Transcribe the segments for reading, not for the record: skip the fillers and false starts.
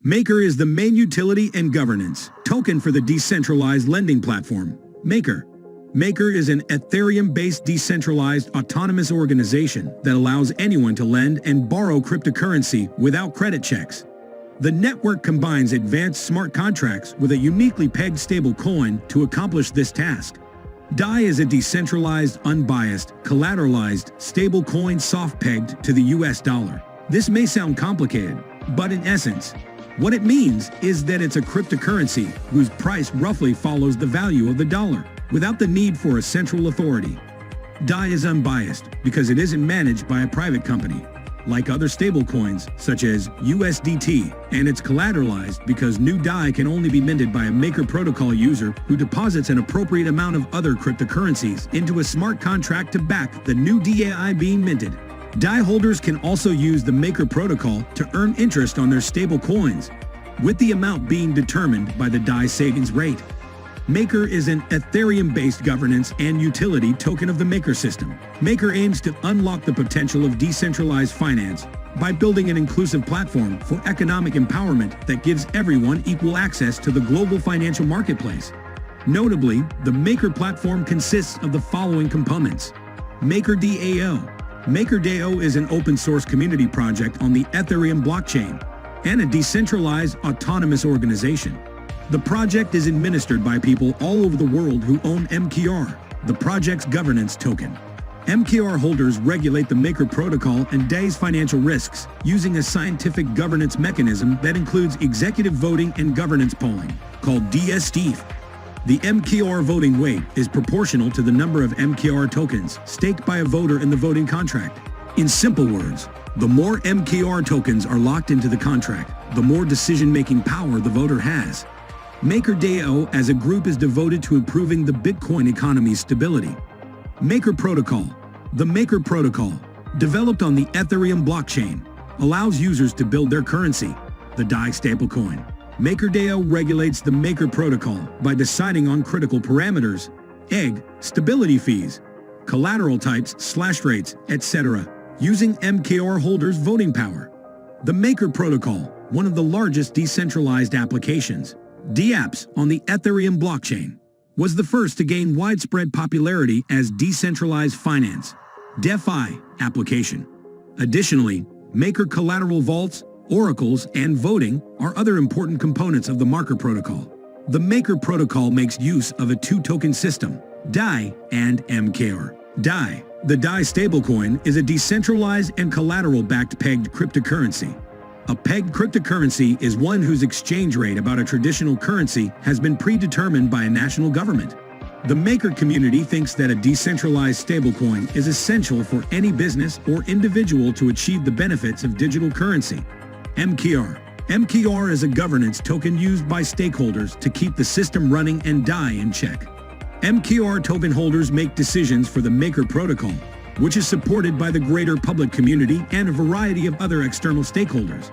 Maker is the main utility and governance token for the decentralized lending platform, Maker. Maker is an Ethereum-based decentralized autonomous organization that allows anyone to lend and borrow cryptocurrency without credit checks. The network combines advanced smart contracts with a uniquely pegged stablecoin to accomplish this task. DAI is a decentralized, unbiased, collateralized stablecoin soft-pegged to the US dollar. This may sound complicated, but in essence, what it means is that it's a cryptocurrency whose price roughly follows the value of the dollar, without the need for a central authority. DAI is unbiased because it isn't managed by a private company, like other stablecoins such as USDT, and it's collateralized because new DAI can only be minted by a Maker protocol user who deposits an appropriate amount of other cryptocurrencies into a smart contract to back the new DAI being minted. DAI holders can also use the Maker protocol to earn interest on their stable coins, with the amount being determined by the DAI savings rate. Maker is an Ethereum-based governance and utility token of the Maker system. Maker aims to unlock the potential of decentralized finance by building an inclusive platform for economic empowerment that gives everyone equal access to the global financial marketplace. Notably, the Maker platform consists of the following components. MakerDAO. MakerDAO is an open-source community project on the Ethereum blockchain and a decentralized autonomous organization. The project is administered by people all over the world who own MKR, the project's governance token. MKR holders regulate the Maker protocol and DAI's financial risks using a scientific governance mechanism that includes executive voting and governance polling, called DSTEEF. The MKR voting weight is proportional to the number of MKR tokens staked by a voter in the voting contract. In simple words, the more MKR tokens are locked into the contract, the more decision-making power the voter has. MakerDAO as a group is devoted to improving the Bitcoin economy's stability. Maker Protocol. The Maker Protocol, developed on the Ethereum blockchain, allows users to build their currency, the DAI stablecoin. MakerDAO regulates the Maker protocol by deciding on critical parameters, stability fees, collateral types, slash rates, etc., using MKR holders' voting power. The Maker protocol, one of the largest decentralized applications, dApps on the Ethereum blockchain, was the first to gain widespread popularity as decentralized finance, DeFi, application. Additionally, Maker collateral vaults, oracles, and voting are other important components of the Maker protocol. The Maker protocol makes use of a two-token system, DAI and MKR. DAI, the DAI stablecoin, is a decentralized and collateral-backed pegged cryptocurrency. A pegged cryptocurrency is one whose exchange rate about a traditional currency has been predetermined by a national government. The Maker community thinks that a decentralized stablecoin is essential for any business or individual to achieve the benefits of digital currency. MKR. MKR is a governance token used by stakeholders to keep the system running and DAI in check. MKR token holders make decisions for the Maker protocol, which is supported by the greater public community and a variety of other external stakeholders.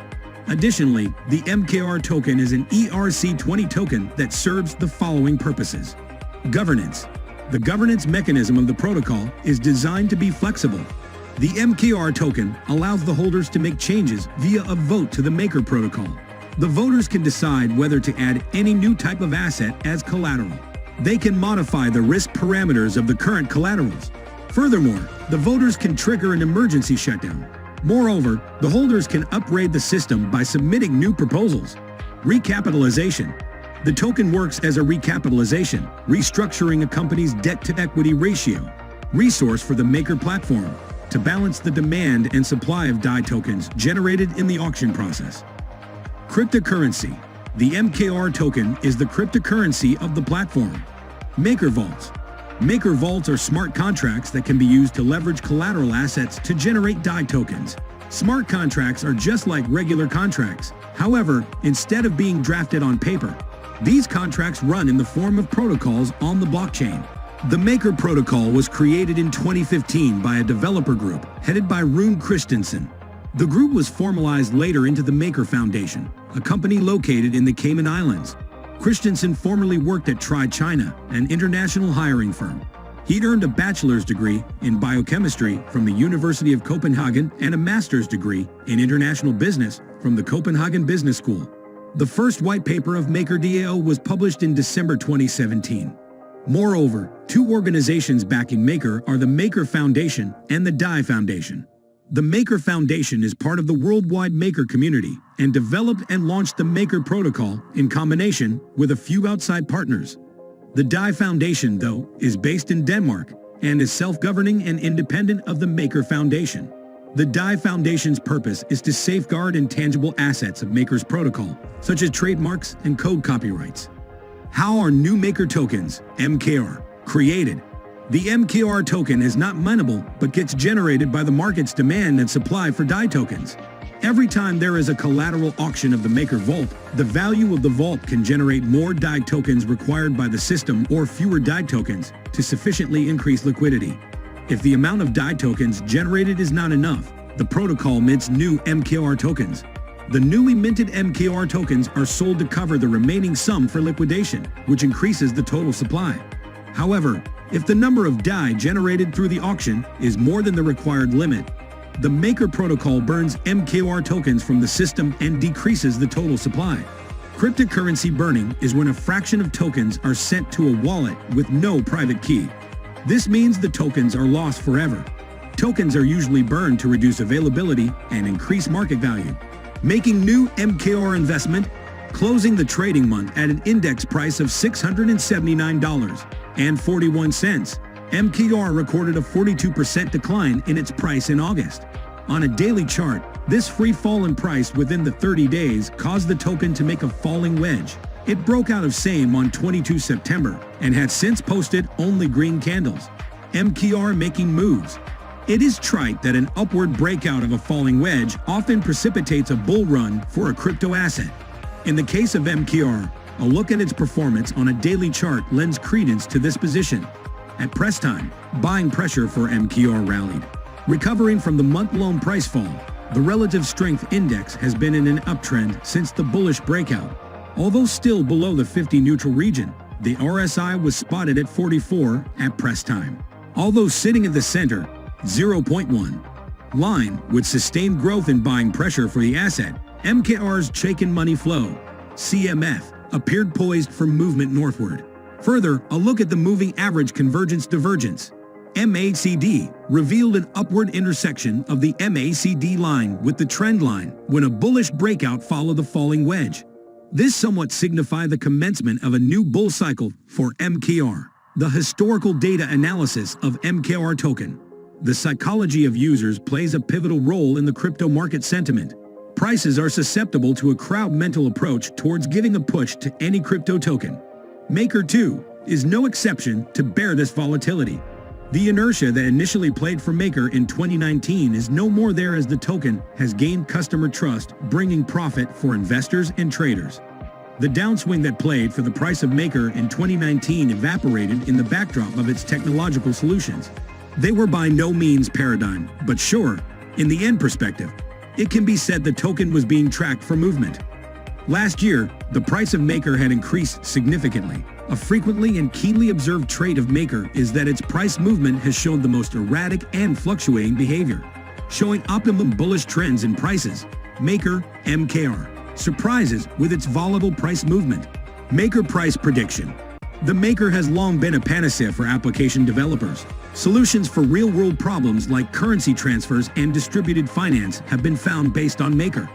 Additionally, the MKR token is an ERC20 token that serves the following purposes. Governance. The governance mechanism of the protocol is designed to be flexible. The MKR token allows the holders to make changes via a vote to the Maker protocol. The voters can decide whether to add any new type of asset as collateral. They can modify the risk parameters of the current collaterals. Furthermore, the voters can trigger an emergency shutdown. Moreover, the holders can upgrade the system by submitting new proposals. Recapitalization. The token works as a recapitalization, restructuring a company's debt-to-equity ratio, resource for the Maker platform, to balance the demand and supply of DAI tokens generated in the auction process. Cryptocurrency. The MKR token is the cryptocurrency of the platform. Maker Vaults. Maker Vaults are smart contracts that can be used to leverage collateral assets to generate DAI tokens. Smart contracts are just like regular contracts. However, instead of being drafted on paper, these contracts run in the form of protocols on the blockchain. The Maker protocol was created in 2015 by a developer group headed by Rune Christensen. The group was formalized later into the Maker Foundation, a company located in the Cayman Islands. Christensen formerly worked at Tri China, an international hiring firm. He'd earned a bachelor's degree in biochemistry from the University of Copenhagen and a master's degree in international business from the Copenhagen Business School. The first white paper of MakerDAO was published in December 2017. Moreover, two organizations backing Maker are the Maker Foundation and the DAI Foundation. The Maker Foundation is part of the worldwide Maker community and developed and launched the Maker protocol in combination with a few outside partners. The DAI Foundation, though, is based in Denmark and is self-governing and independent of the Maker Foundation. The DAI Foundation's purpose is to safeguard intangible assets of Maker's protocol, such as trademarks and code copyrights. How are new Maker tokens, MKR, created? The MKR token is not mineable but gets generated by the market's demand and supply for DAI tokens. Every time there is a collateral auction of the Maker Vault, the value of the vault can generate more DAI tokens required by the system or fewer DAI tokens to sufficiently increase liquidity. If the amount of DAI tokens generated is not enough, the protocol mints new MKR tokens. The newly minted MKR tokens are sold to cover the remaining sum for liquidation, which increases the total supply. However, if the number of DAI generated through the auction is more than the required limit, the Maker protocol burns MKR tokens from the system and decreases the total supply. Cryptocurrency burning is when a fraction of tokens are sent to a wallet with no private key. This means the tokens are lost forever. Tokens are usually burned to reduce availability and increase market value. Making new MKR investment, closing the trading month at an index price of $679.41. MKR recorded a 42% decline in its price in August. On a daily chart, this free fall in price within the 30 days caused the token to make a falling wedge. It broke out of same on 22 September and had since posted only green candles. MKR making moves. It is trite that an upward breakout of a falling wedge often precipitates a bull run for a crypto asset. In the case of MKR, a look at its performance on a daily chart lends credence to this position. At press time, buying pressure for MKR rallied. Recovering from the month-long price fall, the relative strength index has been in an uptrend since the bullish breakout. Although still below the 50 neutral region, the RSI was spotted at 44 at press time. Although sitting at the center, 0.1 line with sustained growth in buying pressure for the asset, MKR's Chaikin Money Flow, CMF, appeared poised for movement northward. Further, a look at the moving average convergence divergence, MACD, revealed an upward intersection of the MACD line with the trend line when a bullish breakout followed the falling wedge. This somewhat signified the commencement of a new bull cycle for MKR. The historical data analysis of MKR token. The psychology of users plays a pivotal role in the crypto market sentiment. Prices are susceptible to a crowd mental approach towards giving a push to any crypto token. Maker, too, is no exception to bear this volatility. The inertia that initially played for Maker in 2019 is no more there as the token has gained customer trust, bringing profit for investors and traders. The downswing that played for the price of Maker in 2019 evaporated in the backdrop of its technological solutions. They were by no means paradigm, but sure, in the end perspective, it can be said the token was being tracked for movement. Last year, the price of Maker had increased significantly. A frequently and keenly observed trait of Maker is that its price movement has shown the most erratic and fluctuating behavior. Showing optimum bullish trends in prices, Maker, MKR, surprises with its volatile price movement. Maker price prediction. The Maker has long been a panacea for application developers. Solutions for real-world problems like currency transfers and distributed finance have been found based on Maker.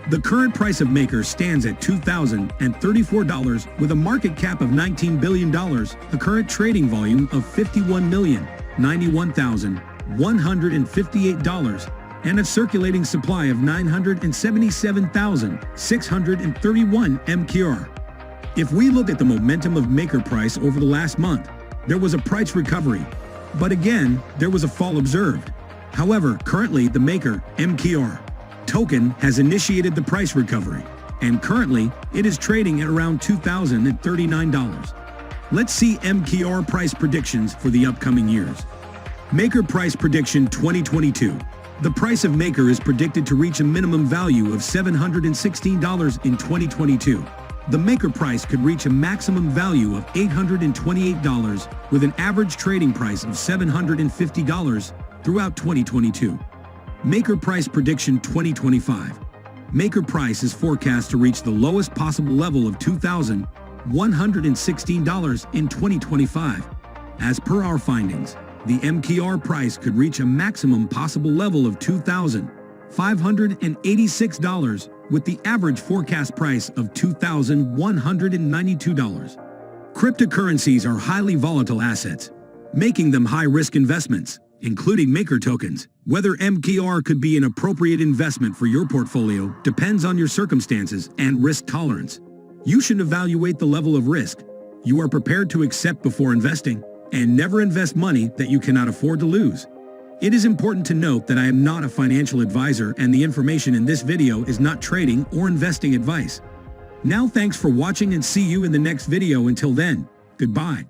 The current price of Maker stands at $2,034 with a market cap of $19 billion, a current trading volume of $51,091,158, and a circulating supply of 977,631 MKR. If we look at the momentum of Maker price over the last month, there was a price recovery, but again, there was a fall observed. However, currently the Maker, MKR, token has initiated the price recovery, and currently it is trading at around $2,039. Let's see MKR price predictions for the upcoming years. Maker price prediction 2022. The price of Maker is predicted to reach a minimum value of $716 in 2022. The Maker price could reach a maximum value of $828 with an average trading price of $750 throughout 2022. Maker price prediction 2025. Maker price is forecast to reach the lowest possible level of $2,116 in 2025. As per our findings, the MKR price could reach a maximum possible level of $2,586, with the average forecast price of $2,192. Cryptocurrencies are highly volatile assets, making them high-risk investments, including Maker tokens. Whether MKR could be an appropriate investment for your portfolio depends on your circumstances and risk tolerance. You should evaluate the level of risk you are prepared to accept before investing, and never invest money that you cannot afford to lose. It is important to note that I am not a financial advisor, and the information in this video is not trading or investing advice. Now, thanks for watching, and see you in the next video. Until then, goodbye.